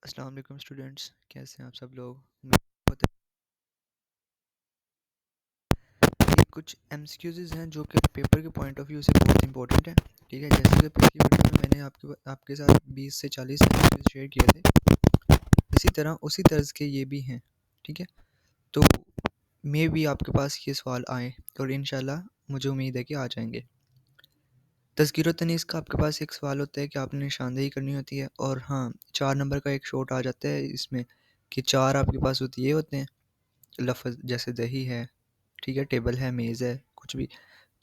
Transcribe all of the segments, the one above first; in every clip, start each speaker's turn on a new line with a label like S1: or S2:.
S1: अस्सलाम वालेकुम स्टूडेंट्स, कैसे हैं आप सब लोग। बहुत ये कुछ एमसीक्यूज़ हैं जो कि पेपर के पॉइंट ऑफ व्यू से बहुत इंपॉर्टेंट है। ठीक है, जैसे कि पिछली वीडियो में मैंने आपके साथ 20 से 40 एमसीक्यूज़ शेयर किए थे, इसी तरह उसी तर्ज के ये भी हैं। ठीक है, तो मे भी आपके पास ये सवाल आए और इंशाल्लाह मुझे उम्मीद है कि आ जाएंगे। तज़किर व तनीस का आपके पास एक सवाल होता है कि आपने निशानदेही करनी होती है, और हाँ, 4 नंबर का एक शॉर्ट आ जाता है इसमें कि 4 आपके पास होती ये होते हैं लफ्ज़, जैसे दही है, ठीक है, टेबल है, मेज़ है, कुछ भी।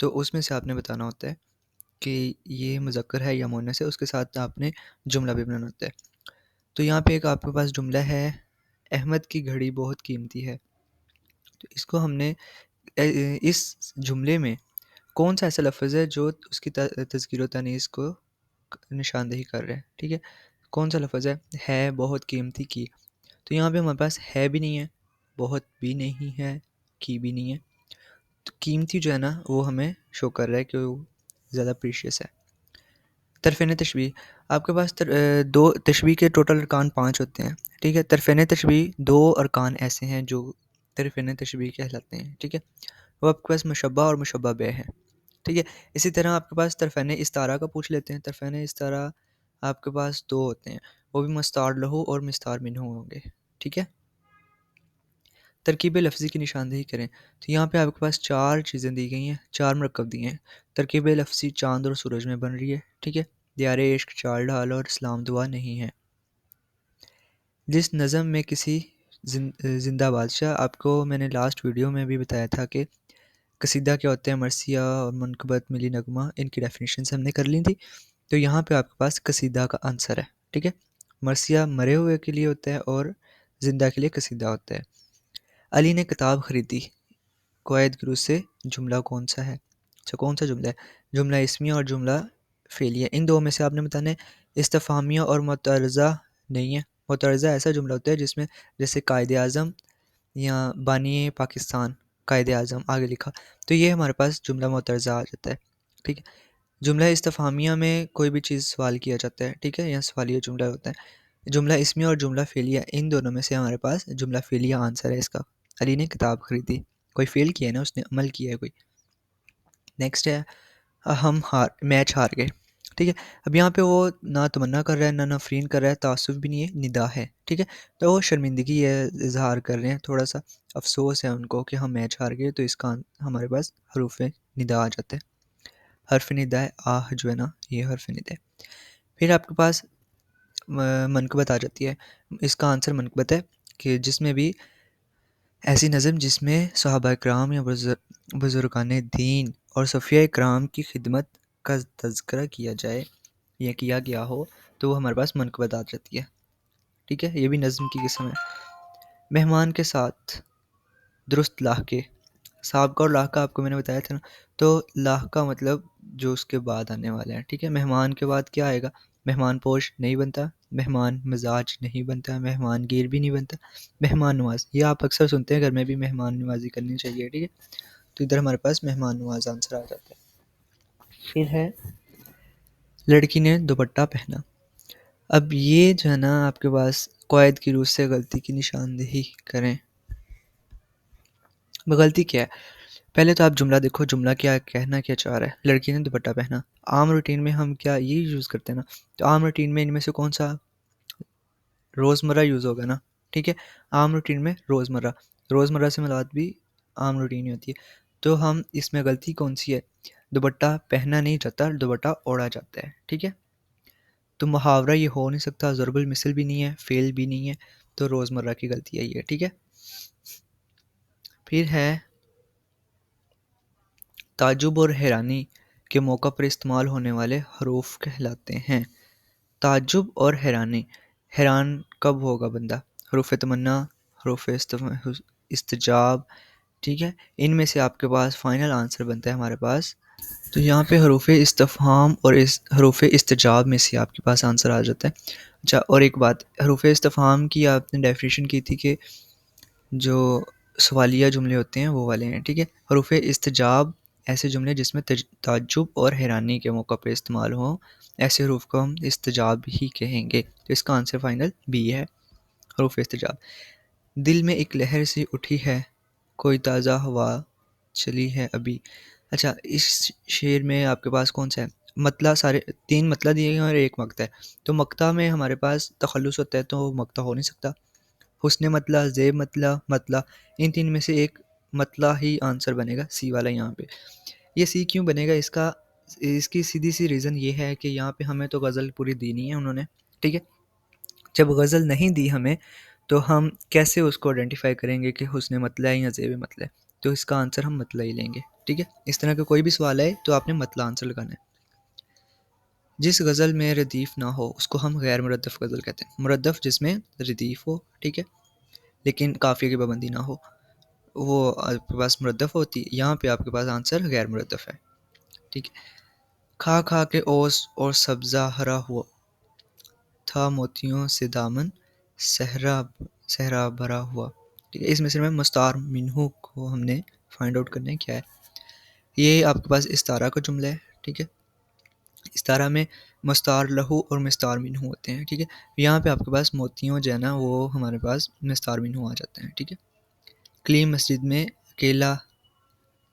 S1: तो उसमें से आपने बताना होता है कि ये मुज़क्कर है या मुअन्नस है, उसके साथ आपने जुमला भी बनाना होता है। तो यहाँ पे एक आपके पास जुमला है, अहमद की घड़ी बहुत कीमती है। तो इसको हमने इस जुमले में कौन सा ऐसा लफ्ज़ है जो उसकी तज़कीर व तनीस को निशानदेही कर रहा है। ठीक है, कौन सा लफ्ज़ है बहुत कीमती की। तो यहाँ पे हमारे पास है भी नहीं है, बहुत भी नहीं है, की भी नहीं है। तो कीमती जो है ना वो हमें शो कर रहा है कि वो ज़्यादा प्रीशियस है। तरफ़ेन तशबीह, आपके पास दो तशबीह के टोटल अरकान 5 होते हैं। ठीक है, तरफ़ेन तशबीह 2 अरकान ऐसे हैं जो तरफ़ेन तशबीह कहलाते हैं। ठीक है, वो आपके पास मुशब्बा और मुशब्बा बे है। ठीक है, इसी तरह आपके पास तरफ़ेन इस्तारा का पूछ लेते हैं। तरफ़ेन इस्तारा आपके पास 2 होते हैं, वो भी मुस्तार लहू और मुस्तार मिन्हू होंगे। ठीक है, तरकीब लफ्ज़ी की निशानदेही करें। तो यहाँ पे आपके पास 4 चीज़ें दी गई हैं, 4 मरकब दिए हैं। तरकीब लफ्ज़ी चाँद और सूरज में बन रही है। ठीक है, दियारे इश्क चाल ढाल और इस्लाम दुआ नहीं है। जिस नज़म में किसी ज़िंदा बादशाह, आपको मैंने लास्ट वीडियो में भी बताया था कि कसीदा क्या होते हैं, मरसिया और मनकबत मिली नगमा, इनकी डेफिनेशन हमने कर ली थी। तो यहाँ पे आपके पास कसीदा का आंसर है। ठीक है, मरसिया मरे हुए के लिए होता है और ज़िंदा के लिए कसीदा होता है। अली ने किताब ख़रीदी, क़वायद गिरू से जुमला कौन सा है। अच्छा, कौन सा जुमला है, जुमला इसमिया और जुमला फ़ेलिया, इन दो में से आपने बताना है। इस्तफ़हामिया और मुतरज़ा नहीं है। मुतरज़ा ऐसा जुमला होता है जिसमें जैसे कायदे आज़म या बानी पाकिस्तान, कायदे आज़म आगे लिखा, तो ये हमारे पास जुमला मुतरज़ा आ जाता है। ठीक है, जुमला इस्तफ़हामिया में कोई भी चीज़ सवाल किया जाता है। ठीक है, या सवालिया जुमला होता है। जुमला इसमिया और जुमला फ़ेलिया, इन दोनों में से हमारे पास जुमला फ़ेलिया आंसर है इसका। अली ने किताब ख़रीदी, कोई फ़ेल किया है ना, उसने अमल किया है कोई। नेक्स्ट है, मैच हार गए। ठीक है, अब यहाँ पे वो ना तमन्ना कर रहा है, ना नफरीन कर रहा है, तासुब भी नहीं है, निदा है। ठीक है, तो वो शर्मिंदगी है, इजहार कर रहे हैं, थोड़ा सा अफसोस है उनको कि हम मैच हार गए। तो इसका हमारे पास हरूफ निदा आ जाता है। हर्फ निदा है आह, जो है ना ये हर्फ निदा है। फिर आपके पास मनकबत आ जाती है। इसका आंसर मनकबत है कि जिसमें भी ऐसी नज़म जिसमें सहाबा कराम या बुज़ुर्गान दीन और सफ़िया कराम की खिदमत का तज़किरा किया जाए या किया गया हो, तो वो हमारे पास मनकबत आ जाती है। ठीक है, ये भी नज़म की किस्म है। मेहमान के साथ दुरुस्त लाहके, साहब और लाहका आपको मैंने बताया था ना। तो लाहका मतलब जो उसके बाद आने वाले हैं। ठीक है, मेहमान के बाद क्या आएगा, मेहमान पोश नहीं बनता, मेहमान मिजाज नहीं बनता, मेहमान गिर भी नहीं बनता, मेहमान नवाज। ये आप अक्सर सुनते हैं घर में भी, मेहमान नवाजी करनी चाहिए। ठीक है, तो इधर हमारे पास मेहमान नवाज आंसर आ जाता है। फिर है, लड़की ने दुपट्टा पहना। अब ये जो है ना आपके पास क़वायद की रूह से गलती की निशानदेही करें। गलती क्या है, पहले तो आप जुमला देखो, जुमला क्या कहना क्या चाह रहा है। लड़की ने दुपट्टा पहना, आम रूटीन में हम क्या ये यूज़ करते हैं ना। तो आम रूटीन में इनमें से कौन सा रोज़मर्रा यूज़ होगा ना। ठीक है, आम रूटीन में रोज़मर्रा, रोज़मर्रा से मुराद भी आम रूटीन ही होती है। तो हम इसमें गलती कौन सी है, दुपट्टा पहना नहीं जाता, दुपट्टा ओढ़ा जाता है। ठीक है, तो मुहावरा ये हो नहीं सकता, ज़रबुल मिसल भी नहीं है, फ़ेल भी नहीं है, तो रोज़मर्रा की गलती है ये। ठीक है, फिर है, ताज्जुब और हैरानी के मौका पर इस्तेमाल होने वाले हरूफ कहलाते हैं। ताज्जुब और हैरानी, हैरान कब होगा बंदा, हरूफ तमन्ना, हरूफ इस्तजाब। ठीक है, इनमें से आपके पास फाइनल आंसर बनता है हमारे पास। तो यहाँ पे हरूफ इस्तफ़हाम और इस हरूफ इस्तजाब में से आपके पास आंसर आ जाता है। अच्छा, और एक बात, हरूफ इस्तफ़हाम की आपने डेफिनेशन की थी कि जो सवालिया जुमले होते हैं वो वाले हैं। ठीक है, हरूफ इस्तजाब ऐसे जुमले जिसमें ताज्जुब और हैरानी के मौक़ा पे इस्तेमाल हों, ऐसे हरूफ को हम इस्तिजाब ही कहेंगे। तो इसका आंसर फाइनल बी है, हरूफ इस्तिजाब। दिल में एक लहर सी उठी है, कोई ताज़ा हवा चली है अभी। अच्छा, इस शेर में आपके पास कौन सा है? मतला सारे 3 मतला दिए गए हैं और 1 मक्ता है। तो मक्ता में हमारे पास तखल्लुस होता है, तो मक्ता हो नहीं सकता। हुस्न मतला, ज़ेब मतला, मतला, इन 3 में से एक मतला ही आंसर बनेगा, सी वाला यहाँ पे। ये सी क्यों बनेगा, इसकी सीधी-सी रीज़न ये है कि यहाँ पे हमें तो गज़ल पूरी दी नहीं है उन्होंने, ठीक है? जब गज़ल नहीं दी हमें, तो हम कैसे उसको आइडेंटिफ़ाई करेंगे कि हुस्न मतला है या ज़ेब मतला है? तो इसका आंसर हम मतला ही लेंगे, ठीक है? इस तरह का कोई भी सवाल आए तो आपने मतला आंसर लगाना है। जिस गज़ल में रदीफ़ ना हो उसको हम गैर मुरद्दफ़ गज़ल कहते हैं। मुरद्दफ़ जिसमें रदीफ़ हो, ठीक है? लेकिन काफ़िये की पाबंदी ना हो, वो आपके पास मुरद्दफ़ होती है। यहाँ पे आपके पास आंसर गैर मुरद्दफ़ है, ठीक है? खा खा के ओस और सब्ज़ा हरा हुआ था, मोतियों से दामन सहरा सहरा भरा हुआ, ठीक है? इसमें से मैं मुस्तार मिन्हू को हमने फाइंड आउट करना है क्या है। ये आपके पास इस्तारा का जुमला है, ठीक है? इस्तारा में मुस्तार लहू और मिस्तार मिन्हू होते हैं, ठीक है? यहाँ पे आपके पास मोतियों जो है ना, वो हमारे पास मिस्तार मिन्हू आ जाते हैं, ठीक है? कली मस्जिद में अकेला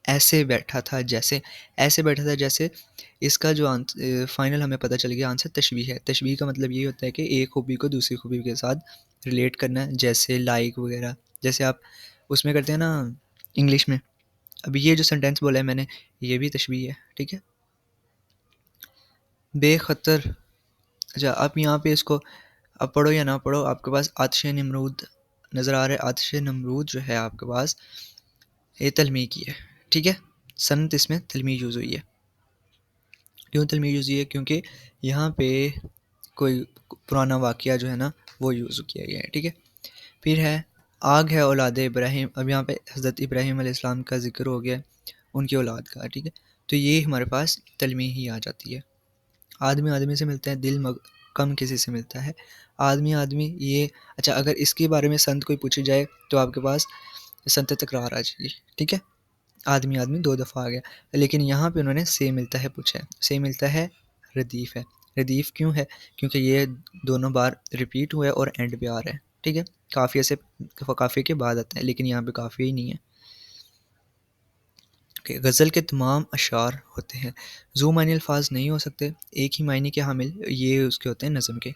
S1: ऐसे बैठा था जैसे, ऐसे बैठा था जैसे, इसका जो फाइनल हमें पता चल गया आंसर तशबीह है। तशबीह का मतलब ये होता है कि एक खूबी को दूसरी खूबी के साथ रिलेट करना है, जैसे लाइक वगैरह, जैसे आप उसमें करते हैं ना इंग्लिश में। अभी ये जो सेंटेंस बोला है मैंने, ये भी तशबीह है, ठीक है? बेखतर। अच्छा, आप यहाँ पे इसको अब पढ़ो या ना पढ़ो, आपके पास आतिश नमरूद नज़र आ रहा है। आतिश नमरूद जो है आपके पास, ये तलमी की है, ठीक है? सनत इसमें तलमी यूज़ हुई है। क्यों तलमी यूज़ हुई है? क्योंकि यहाँ पे कोई पुराना वाक़या जो है ना, वो यूज़ किया गया है, ठीक है? फिर है आग है औलाद इब्राहिम। अब यहाँ पे हज़रत इब्राहिम अलैहिस्सलाम का ज़िक्र हो गया, उनकी औलाद का, ठीक है? तो ये हमारे पास तलमी ही आ जाती है। आदमी आदमी से मिलता है, दिल कम किसी से मिलता है। आदमी आदमी ये, अच्छा, अगर इसके बारे में संत कोई पूछी जाए तो आपके पास संत तकरार आ जाएगी, ठीक है? आदमी आदमी 2 दफ़ा आ गया, लेकिन यहाँ पे उन्होंने से मिलता है पूछा है। से मिलता है रदीफ़ है। रदीफ़ क्यों है? क्योंकि ये दोनों बार रिपीट हुआ है और एंड पे आ रहा है, ठीक है? काफ़िया से काफ़िये के बाद आता है, लेकिन यहाँ पे काफ़िया ही नहीं है। कि गज़ल के तमाम अशार होते हैं, ज़ू मानी अल्फाज नहीं हो सकते, एक ही मायने के हामिल ये उसके होते हैं नज़म के,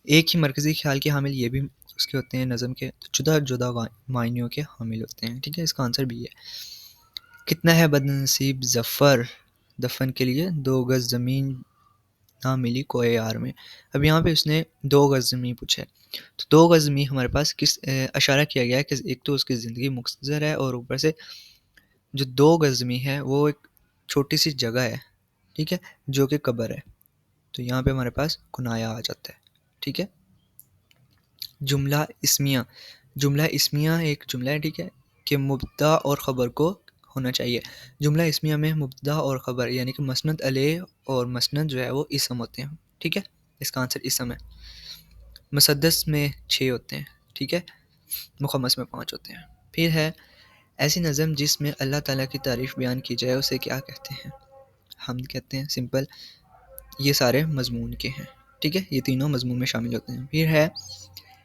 S1: एक ही मरकज़ी ख्याल के हामिल ये भी उसके होते हैं नज़म के, तो जुदा जुदा मायनों के हामिल होते हैं, ठीक है? इसका आंसर भी है। कितना है बदनसीब ज़फ़र, दफ़न के लिए 2 गज़ ज़मीन ना मिली कोए यार में। अब यहाँ पे उसने 2 गज़ ज़मीन पूछा है, तो 2 गज़ ज़मीन हमारे पास किस इशारा किया गया है कि एक तो उसकी ज़िंदगी मुख्तसर है, और ऊपर से जो 2 गज़ ज़मीन है वो एक छोटी सी जगह है, ठीक है? जो कि कब्र है। तो यहाँ पे हमारे पास कुनाया आ जाता है, ठीक है? जुमला इस्मिया। जुमला इस्मिया एक जुमला है, ठीक है? कि मुब्तदा और ख़बर को होना चाहिए। जुमला इस्मिया में मुब्तदा और ख़बर यानी कि मसनद अलैह और मसनद जो है वो इसम होते हैं, ठीक है? इसका आंसर इसम है। मुसद्दस में 6 होते हैं, ठीक है? मुखम्मस में 5 होते हैं। फिर है ऐसी नज़म जिसमें अल्लाह ताला की तारीफ़ बयान की जाए उसे क्या कहते हैं? हम्द कहते हैं, सिंपल। ये सारे मज़मून के हैं, ठीक है? ये तीनों मज़मून में शामिल होते हैं। फिर है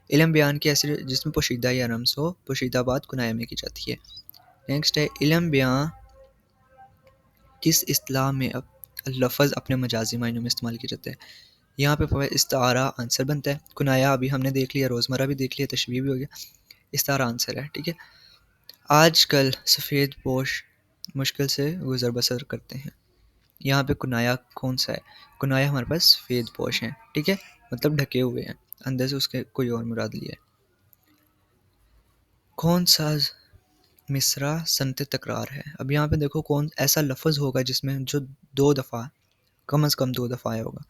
S1: इल्म बयान की ऐसी जिसमें पोशीदा या रम्ज़ हो, पोशीदा बात कुनाया में की जाती है। नेक्स्ट है इल्म बयान किस इस्तिलाह में अब लफ़्ज़ अपने मजाजी मायनों में इस्तेमाल किया जाता है? यहाँ पे इस्तारा आंसर बनता है, कुनाया अभी हमने देख लिया, रोज़मर्रा भी देख लिया, तशबीह भी हो गया, इस्तारा आंसर है, ठीक है? आजकल सफ़ेद पोश मुश्किल से गुज़र बसर करते हैं। यहाँ पे कुनाया कौन सा है? कुनाया हमारे पास सफ़ेद पोश हैं, ठीक है? मतलब ढके हुए हैं, अंदर से उसके कोई और मुराद लिया है। कौन सा मिसरा सनत तकरार है? अब यहाँ पे देखो कौन ऐसा लफ्ज़ होगा जिसमें जो 2 दफ़ा, कम से कम 2 दफ़ा आया होगा।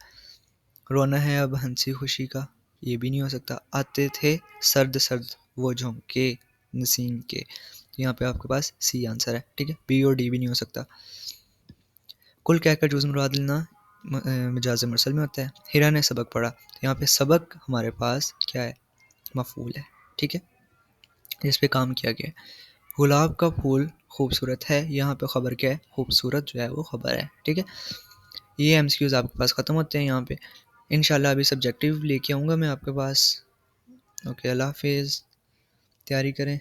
S1: रोना है अब हंसी खुशी का, ये भी नहीं हो सकता। आते थे सर्द सर्द वो झोंके नसीम के, तो यहाँ पे आपके पास सी आंसर है, ठीक है? बी और डी भी नहीं हो सकता। कुल कहकर जुज़ मुराद लेना मजाज मुरसल में होता है। हिरा ने सबक पढ़ा, तो यहाँ पे सबक हमारे पास क्या है? मफ़ूल है, ठीक है? जिस पे काम किया गया है। गुलाब का फूल खूबसूरत है, यहाँ पे ख़बर क्या है, खूबसूरत जो है वो ख़बर है, ठीक है। ये एमसीक्यूज़ आपके पास ख़त्म होते हैं यहाँ पे। इंशाल्लाह अभी सब्जेक्टिव लेके आऊँगा मैं आपके पास। ओके, अल्लाह हाफिज़, तैयारी करें।